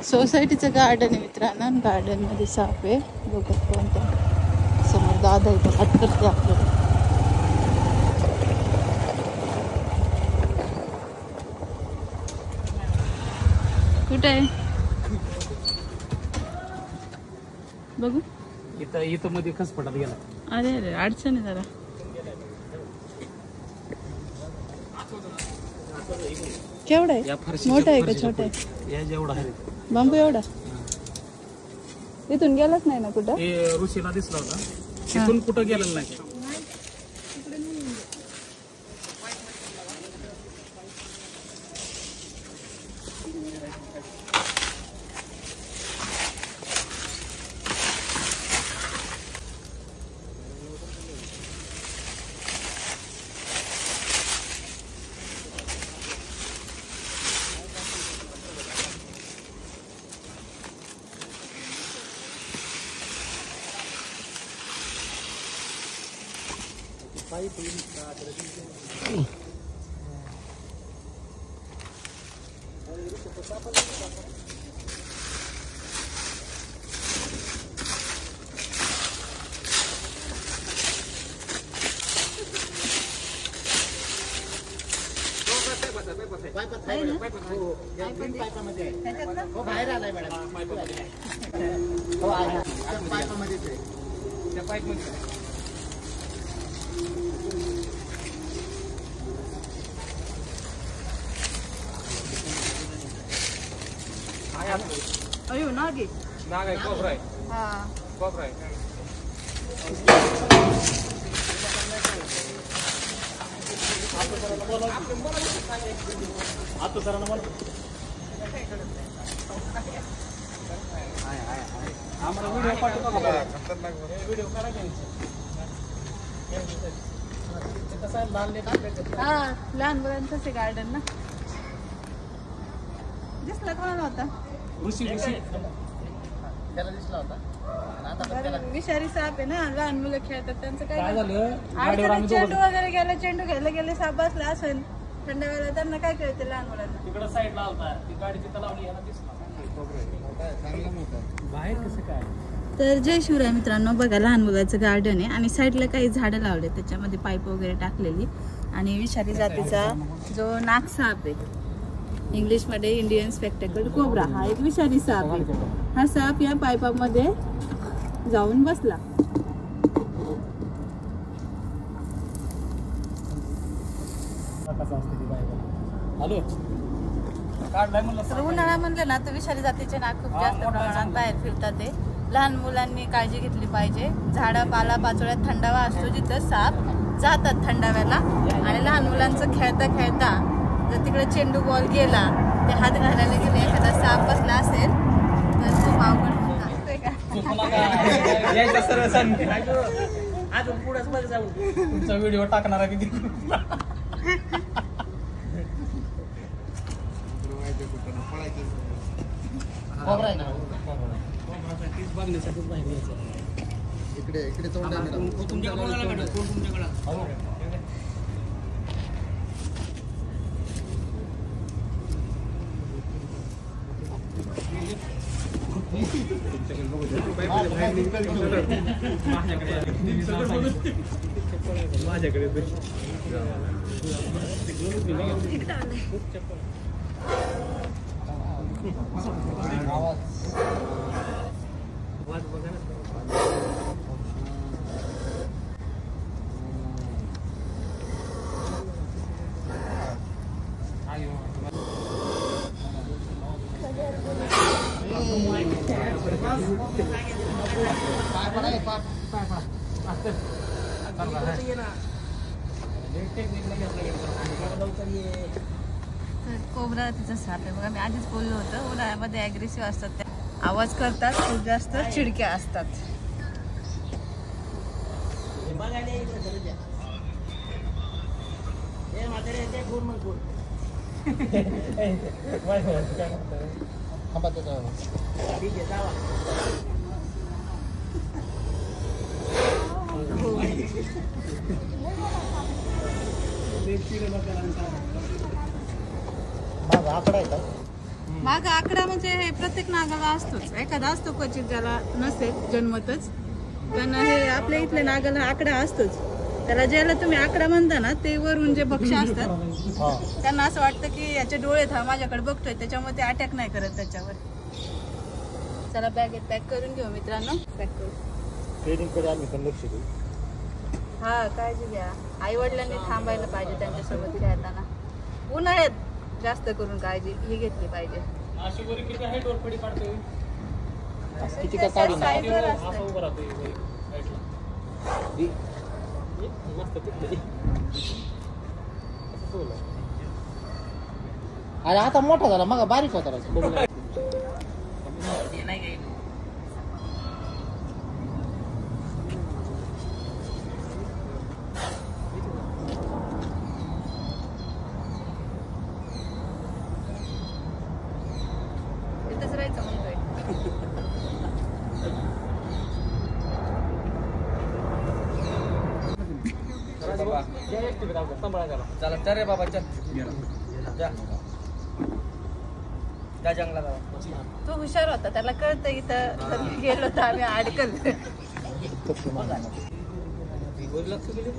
सोसायटीचं garden आहे मित्रांनो. Garden मध्ये साप आहे बघत कोणतं. समोर दादा इथं हात करते आपल्याला. कुठे आहे बघू. इथं मध्ये खसपटात गेला. अरे अरे अडचण आहे जरा. केवढा आहे? मोठा आहे का छोटा आहे? या जेवढा आहे बांबू एवढा. इथून गेलाच नाही ना कुठं? ऋषीला दिसला होता. तिथून कुठं गेलेला नाही. बाहेर आलाय मॅडम. हो आहे पाईपामध्येच आहे. त्या पाईपमध्ये अयो नाग आहे. नाग आहे. कोबरा आहे. हा कोबरा आहे. आता जरा मला आम्हाला व्हिडिओ पाठवतो का? व्हिडिओ करायचा कसं आहे. लहान मुलांचंच आहे गार्डन ना. दिसला कोणाला होता? ऋषी त्याला दिसला होता. विषारी साप आहे ना. लहान मुलं खेळतात त्यांचं काय काय झालं. गाडीवर आम्ही चेंडू वगैरे गेला. चेंडू घ्यायला गेले साप बसला असेल थंड वेळेला. त्यांना काय कळते लहान मुलांना. तिकडं साईडला होता. ती गाडी तिथं लावली याला दिसला. बाहेर कसं काय. तर जय शिवराय मित्रांनो. बघा लहान मुलाचं गार्डन आहे आणि साईडला काही झाडं लावले. त्याच्यामध्ये पाईप वगैरे टाकलेली. आणि विषारी जातीचा जो नाग साप आहे, इंग्लिशमध्ये इंडियन स्पेक्टेकल्ड कोब्रा, हा एक विषारी साप आहे. हा साप या पाईपामध्ये जाऊन बसला. हॅलो. तर उन्हाळा म्हणलं ना तर विषारी जातीचे नाग खूप जास्त प्रमाणात बाहेर फिरतात. ते लहान मुलांनी काळजी घेतली पाहिजे. झाडं पाला पाचोळ्यात थंडावा असतो जिथं साप जातात थंडाव्याला. आणि लहान मुलांचं खेळता खेळता जर तिकडे चेंडू बॉल गेला, ते हात घालायला गेले, एखादा साप बसला असेल तर खूप अवघड अजून पुढेच बघ जाऊ. तुमचा व्हिडिओ टाकणार आहे किती. कोबरा आहे ना. बघण्यासाठीच बाहेर यायचं. इकडे इकडे तोंड आहे मॅडम. तुमच्याकडे बघायला मॅडम. तुमच्याकडे माझ्याकडे कोबरा तिचा साप आहे बघा. मी आधीच बोललो होतं उन्हाळ्यामध्ये ॲग्रेसिव्ह असतात. त्या आवाज करतात, खूप जास्त चिडक्या असतात. माझा आकडा आहे का? माग आकडा म्हणजे हे प्रत्येक नागाला असतोच, एखादा असतो क्वचित ज्याला नसेल जन्मतच, पण हे आपल्या इथल्या नागाला आकडा असतोच. त्याला ज्याला तुम्ही आकडा म्हणता ना ते वरून जे भक्ष असतात त्यांना असं वाटतं की याचे डोळे हा माझ्याकडे बघतोय, त्याच्यामुळे ते अटॅक नाही करत त्याच्यावर. चला बॅगेत पॅक करून घेऊ मित्रांनो, पॅक करू. ट्रेनिंगकडे आम्ही पण लक्ष देऊ. हा काळजी घ्या, आई वडिलांनी थांबायला पाहिजे त्यांच्यासोबत खेळताना. उन्हाळ्यात जास्त करून काळजी ही घेतली पाहिजे. किती का काढून साईडवर असतं. अरे आता मोठा झाला, मग बारीक होता रे. तिथंच राहायचं म्हणतोय. चला चल रे बाबा, चल जा जा जंगलात. तो हुशार होता, त्याला कळतं इथं गेलो तर आम्ही अडकल. लक्ष दिले